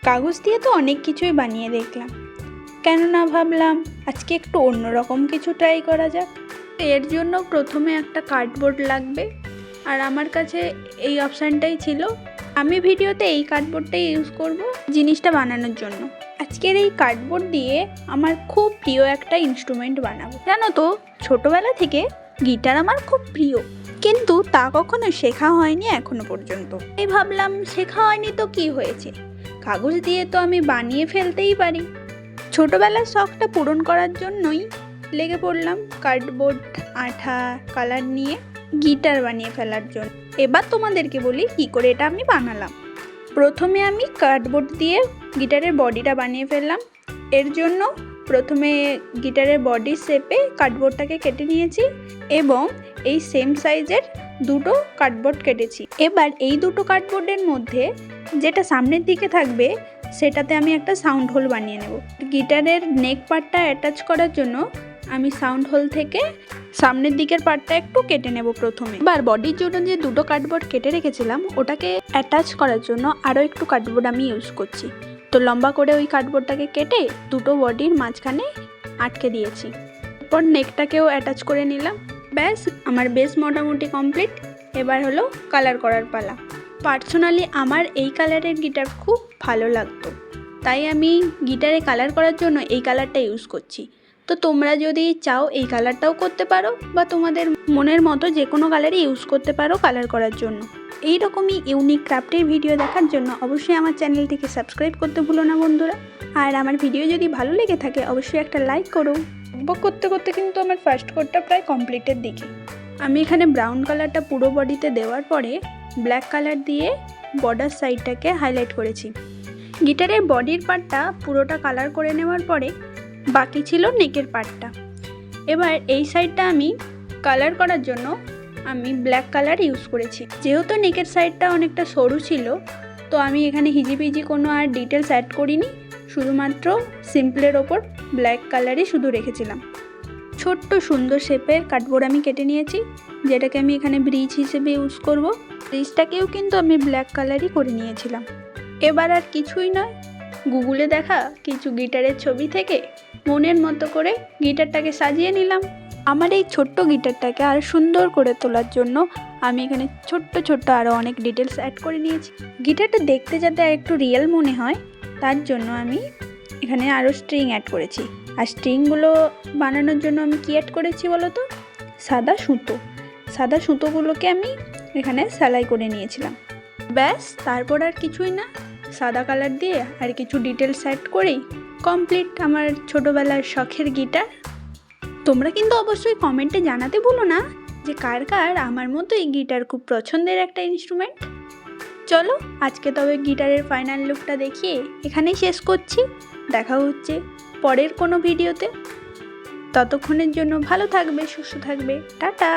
কাগজ দিয়ে তো অনেক কিছুই বানিয়ে দেখলাম, কেননা ভাবলাম আজকে একটু অন্যরকম কিছু ট্রাই করা যাক। এর জন্য প্রথমে একটা কার্ডবোর্ড লাগবে, আর আমার কাছে এই অপশানটাই ছিল। আমি ভিডিওতে এই কার্ডবোর্ডটাই ইউজ করব জিনিসটা বানানোর জন্য। আজকের এই কার্ডবোর্ড দিয়ে আমার খুব প্রিয় একটা ইনস্ট্রুমেন্ট বানাবো। জানো তো, ছোটোবেলা থেকে গিটার আমার খুব প্রিয়, কিন্তু তা কখনো শেখা হয়নি এখনো পর্যন্ত। এই ভাবলাম শেখা হয়নি তো কি হয়েছে, কাগজ দিয়ে তো আমি বানিয়ে ফেলতেই পারি। ছোটোবেলার শখটা পূরণ করার জন্যই লেগে পড়লাম কার্ডবোর্ড, আঠা, কালার নিয়ে গিটার বানিয়ে ফেলার জন্য। এবার তোমাদেরকে বলি কী করে এটা আমি বানালাম। প্রথমে আমি কার্ডবোর্ড দিয়ে গিটারের বডিটা বানিয়ে ফেললাম। এর জন্য প্রথমে গিটারের বডির শেপে কার্ডবোর্ডটাকে কেটে নিয়েছি এবং এই সেম সাইজের দুটো কার্ডবোর্ড কেটেছি। এবার এই দুটো কার্ডবোর্ডের মধ্যে যেটা সামনের দিকে থাকবে সেটাতে আমি একটা সাউন্ড হোল বানিয়ে নেব। গিটারের নেক পার্টটা অ্যাটাচ করার জন্য আমি সাউন্ড হোল থেকে সামনের দিকের পার্টটা একটু কেটে নেব প্রথমে। এবার বডির জন্য যে দুটো কার্ডবোর্ড কেটে রেখেছিলাম ওটাকে অ্যাটাচ করার জন্য আরও একটু কার্ডবোর্ড আমি ইউজ করছি। তো লম্বা করে ওই কার্ডবোর্ডটাকে কেটে দুটো বডির মাঝখানে আটকে দিয়েছি। এরপর নেকটাকেও অ্যাটাচ করে নিলাম। ব্যাস, আমার বেস মোটামুটি কমপ্লিট। এবার হলো কালার করার পালা। পার্সোনালি আমার এই কালারের গিটার খুব ভালো লাগতো, তাই আমি গিটারে কালার করার জন্য এই কালারটা ইউজ করছি। তো তোমরা যদি চাও এই কালারটাও করতে পারো, বা তোমাদের মনের মতো যে কোনো কালারই ইউজ করতে পারো কালার করার জন্য। এই রকমই ইউনিক ক্রাফটের ভিডিও দেখার জন্য অবশ্যই আমার চ্যানেলটিকে সাবস্ক্রাইব করতে ভুলো না বন্ধুরা। আর আমার ভিডিও যদি ভালো লেগে থাকে অবশ্যই একটা লাইক করো। করতে করতে কিন্তু আমার ফার্স্ট কোটটা প্রায় কমপ্লিটের দিকে। আমি এখানে ব্রাউন কালারটা পুরো বডিতে দেওয়ার পরে ব্ল্যাক কালার দিয়ে বর্ডার সাইডটাকে হাইলাইট করেছি। গিটারের বডির পার্টটা পুরোটা কালার করে নেওয়ার পরে বাকি ছিল নেকের পার্টটা। এবার এই সাইডটা আমি কালার করার জন্য আমি ব্ল্যাক কালার ইউজ করেছি। যেহেতু নেকের সাইডটা অনেকটা সরু ছিল, তো আমি এখানে হিজিবিজি কোনো আর ডিটেলস অ্যাড করিনি, শুধুমাত্র সিম্পলের ওপর ব্ল্যাক কালারই শুধু রেখেছিলাম। ছোট্ট সুন্দর শেপের কার্ডবোর্ড আমি কেটে নিয়েছি, যেটাকে আমি এখানে ব্রিজ হিসেবে ইউজ করব। ব্রিজটাকেও কিন্তু আমি ব্ল্যাক কালারই করে নিয়েছিলাম। এবার আর কিছুই নয়, গুগলে দেখা কিছু গিটারের ছবি থেকে মনের মতো করে গিটারটাকে সাজিয়ে নিলাম। আমার এই ছোট্ট গিটারটাকে আর সুন্দর করে তোলার জন্য আমি এখানে ছোট্ট ছোট্ট আরও অনেক ডিটেলস অ্যাড করে নিয়েছি। গিটারটা দেখতে যাতে আর একটু রিয়েল মনে হয় তার জন্য আমি এখানে আরও স্ট্রিং অ্যাড করেছি। আর স্ট্রিংগুলো বানানোর জন্য আমি কী অ্যাড করেছি বলো তো? সাদা সুতো। সাদা সুতোগুলোকে আমি এখানে সেলাই করে নিয়েছিলাম। ব্যাস, তারপর আর কিছুই না, সাদা কালার দিয়ে আর কিছু ডিটেলস অ্যাড করেই কমপ্লিট আমার ছোটোবেলার শখের গিটার। তোমরা কিন্তু অবশ্যই কমেন্টে জানাতে ভুলো না যে কার কার আমার মতো এই গিটার খুব পছন্দের একটা ইনস্ট্রুমেন্ট। চলো আজকে তবে গিটারের ফাইনাল লুকটা দেখিয়ে এখানেই শেষ করছি। দেখা হচ্ছে পরের কোনো ভিডিওতে। ততক্ষণের জন্য ভালো থাকবে, সুস্থ থাকবে, টাটা।